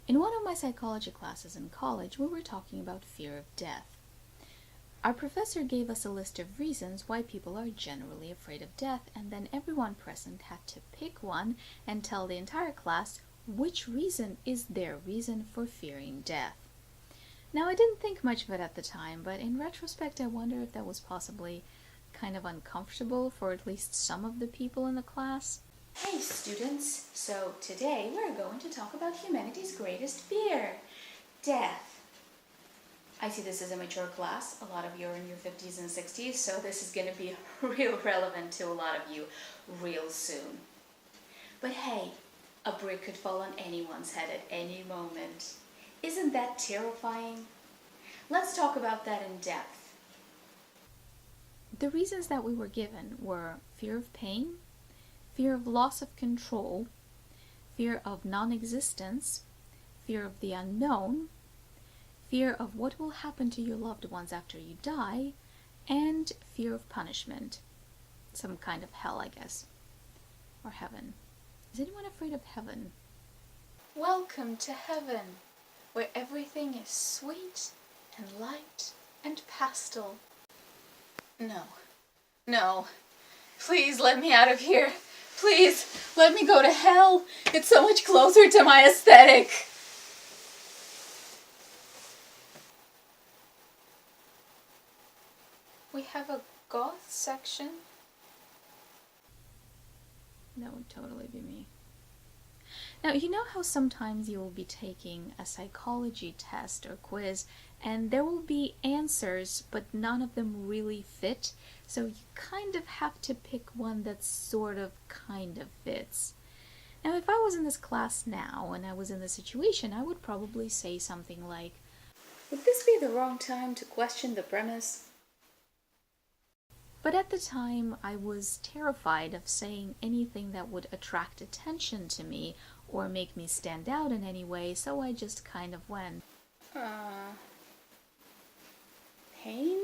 In one of my psychology classes in college, we were talking about fear of death. Our professor gave us a list of reasons why people are generally afraid of death, and then everyone present had to pick one and tell the entire class which reason is their reason for fearing death. Now, I didn't think much of it at the time, but in retrospect, I wonder if that was possibly kind of uncomfortable for at least some of the people in the class. Hey students, so today we're going to talk about humanity's greatest fear, death. I see this as a mature class. A lot of you are in your 50s and 60s, so this is going to be real relevant to a lot of you real soon. But hey, a brick could fall on anyone's head at any moment. Isn't that terrifying? Let's talk about that in depth. The reasons that we were given were fear of pain, fear of loss of control, fear of non-existence, fear of the unknown, fear of what will happen to your loved ones after you die, and fear of punishment. Some kind of hell, I guess. Or heaven. Is anyone afraid of heaven? Welcome to heaven, where everything is sweet and light and pastel. No. Please let me out of here. Please, let me go to hell. It's so much closer to my aesthetic. We have a goth section. That would totally be me. Now, you know how sometimes you will be taking a psychology test or quiz, and there will be answers, but none of them really fit, so you kind of have to pick one that sort of kind of fits. Now, if I was in this class now, and I was in this situation, I would probably say something like, would this be the wrong time to question the premise? But at the time, I was terrified of saying anything that would attract attention to me or make me stand out in any way, so I just kind of went, pain?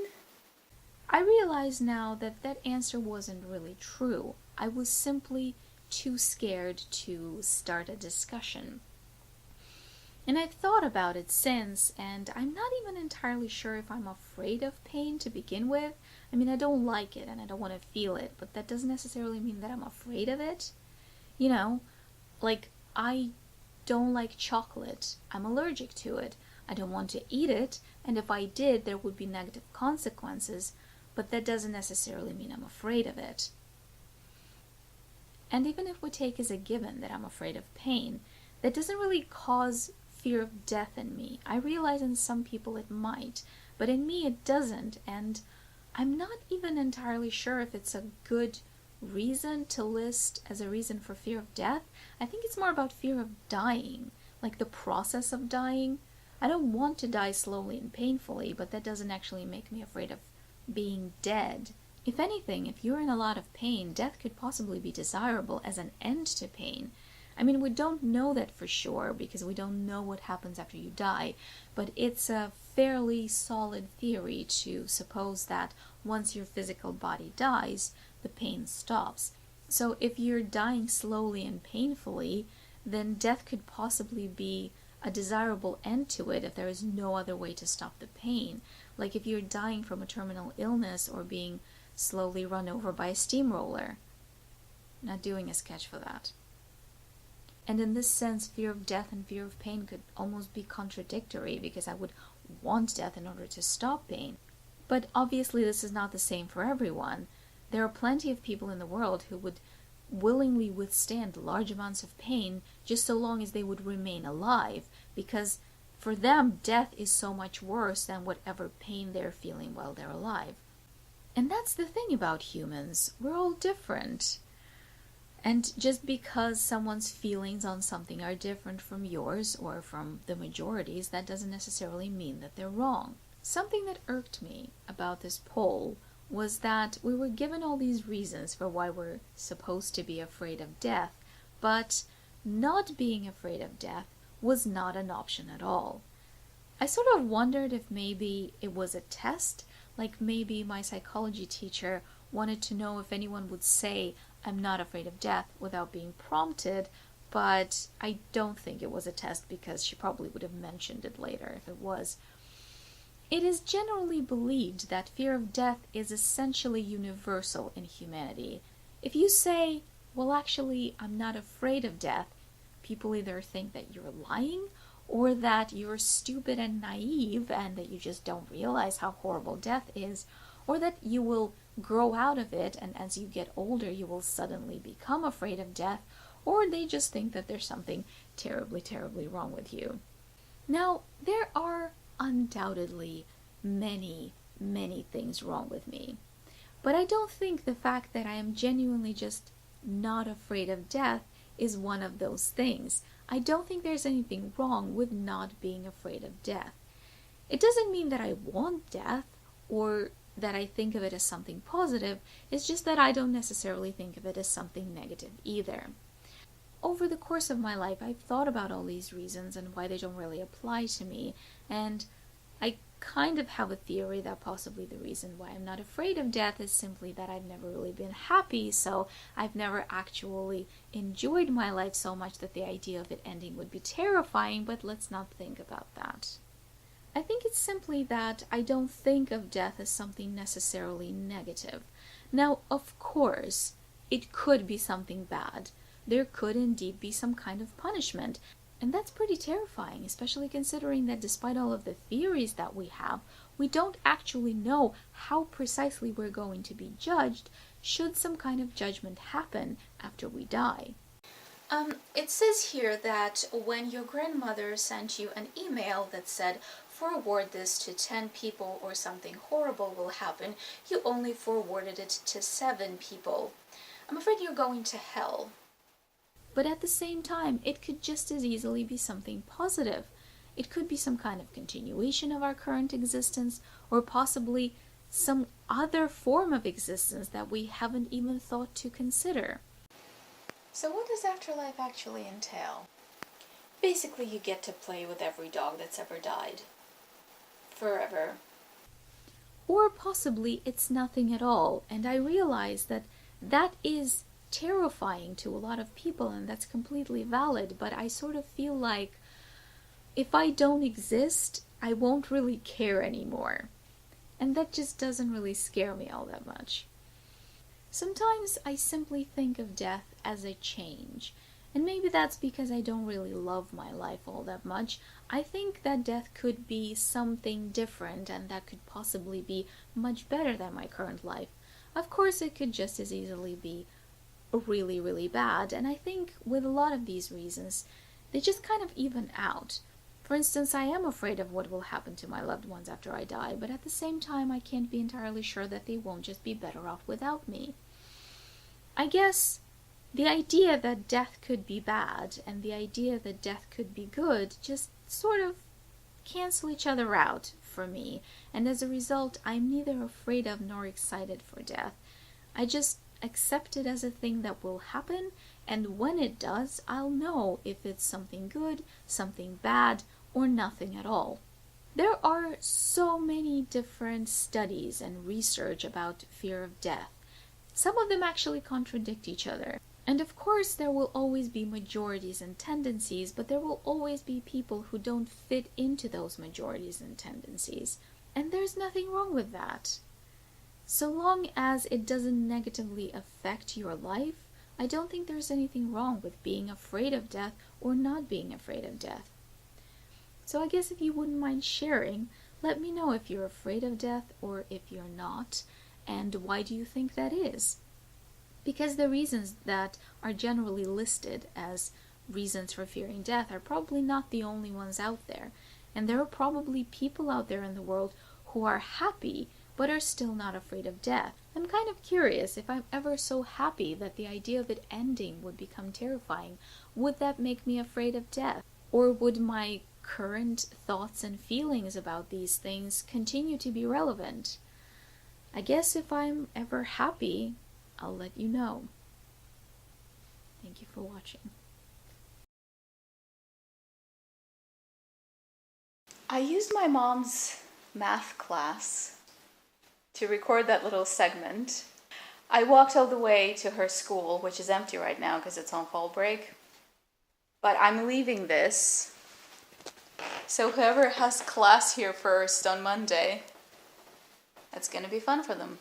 I realize now that that answer wasn't really true. I was simply too scared to start a discussion. And I've thought about it since, and I'm not even entirely sure if I'm afraid of pain to begin with. I mean, I don't like it and I don't want to feel it, but that doesn't necessarily mean that I'm afraid of it. You know, like, I don't like chocolate. I'm allergic to it. I don't want to eat it, and if I did, there would be negative consequences, but that doesn't necessarily mean I'm afraid of it. And even if we take as a given that I'm afraid of pain, that doesn't really cause fear of death in me. I realize in some people it might, but in me it doesn't, and I'm not even entirely sure if it's a good reason to list as a reason for fear of death. I think it's more about fear of dying, like the process of dying. I don't want to die slowly and painfully, but that doesn't actually make me afraid of being dead. If anything, if you're in a lot of pain, death could possibly be desirable as an end to pain. I mean, we don't know that for sure because we don't know what happens after you die, but it's a fairly solid theory to suppose that once your physical body dies, the pain stops. So if you're dying slowly and painfully, then death could possibly be a desirable end to it if there is no other way to stop the pain. Like if you're dying from a terminal illness or being slowly run over by a steamroller. Not doing a sketch for that. And in this sense, fear of death and fear of pain could almost be contradictory because I would want death in order to stop pain. But obviously this is not the same for everyone. There are plenty of people in the world who would willingly withstand large amounts of pain just so long as they would remain alive, because for them death is so much worse than whatever pain they're feeling while they're alive. And that's the thing about humans. We're all different. And just because someone's feelings on something are different from yours or from the majority's, that doesn't necessarily mean that they're wrong. Something that irked me about this poll was that we were given all these reasons for why we're supposed to be afraid of death, but not being afraid of death was not an option at all. I sort of wondered if maybe it was a test, like maybe my psychology teacher wanted to know if anyone would say, "I'm not afraid of death," without being prompted, but I don't think it was a test because she probably would have mentioned it later if it was. It is generally believed that fear of death is essentially universal in humanity. If you say, well, actually, I'm not afraid of death, people either think that you're lying or that you're stupid and naive and that you just don't realize how horrible death is, or that you will grow out of it and as you get older you will suddenly become afraid of death, or they just think that there's something terribly, terribly wrong with you. Now, there are undoubtedly many, many things wrong with me. But I don't think the fact that I am genuinely just not afraid of death is one of those things. I don't think there's anything wrong with not being afraid of death. It doesn't mean that I want death or that I think of it as something positive. It's just that I don't necessarily think of it as something negative either. Over the course of my life, I've thought about all these reasons and why they don't really apply to me, and I kind of have a theory that possibly the reason why I'm not afraid of death is simply that I've never really been happy, so I've never actually enjoyed my life so much that the idea of it ending would be terrifying, but let's not think about that. I think it's simply that I don't think of death as something necessarily negative. Now, of course, it could be something bad. There could indeed be some kind of punishment, and that's pretty terrifying, especially considering that despite all of the theories that we have, we don't actually know how precisely we're going to be judged should some kind of judgment happen after we die. It says here that when your grandmother sent you an email that said, forward this to 10 people or something horrible will happen, you only forwarded it to 7 people. I'm afraid you're going to hell. But at the same time, it could just as easily be something positive. It could be some kind of continuation of our current existence, or possibly some other form of existence that we haven't even thought to consider. So what does afterlife actually entail? Basically, you get to play with every dog that's ever died. Forever. Or possibly it's nothing at all, and I realize that that is terrifying to a lot of people, and that's completely valid, but I sort of feel like if I don't exist, I won't really care anymore. And that just doesn't really scare me all that much. Sometimes I simply think of death as a change, and maybe that's because I don't really love my life all that much. I think that death could be something different, and that could possibly be much better than my current life. Of course, it could just as easily be really, really bad, and I think with a lot of these reasons, they just kind of even out. For instance, I am afraid of what will happen to my loved ones after I die, but at the same time, I can't be entirely sure that they won't just be better off without me. I guess the idea that death could be bad and the idea that death could be good just sort of cancel each other out for me, and as a result, I'm neither afraid of nor excited for death. I just accept it as a thing that will happen, and when it does, I'll know if it's something good, something bad, or nothing at all. There are so many different studies and research about fear of death. Some of them actually contradict each other. And of course, there will always be majorities and tendencies, but there will always be people who don't fit into those majorities and tendencies. And there's nothing wrong with that. So long as it doesn't negatively affect your life, I don't think there's anything wrong with being afraid of death or not being afraid of death. So I guess if you wouldn't mind sharing, let me know if you're afraid of death or if you're not, and why do you think that is? Because the reasons that are generally listed as reasons for fearing death are probably not the only ones out there, and there are probably people out there in the world who are happy but are still not afraid of death. I'm kind of curious, if I'm ever so happy that the idea of it ending would become terrifying, would that make me afraid of death? Or would my current thoughts and feelings about these things continue to be relevant? I guess if I'm ever happy, I'll let you know. Thank you for watching. I used my mom's math class to record that little segment. I walked all the way to her school, which is empty right now because it's on fall break. But I'm leaving this. So whoever has class here first on Monday, that's gonna be fun for them.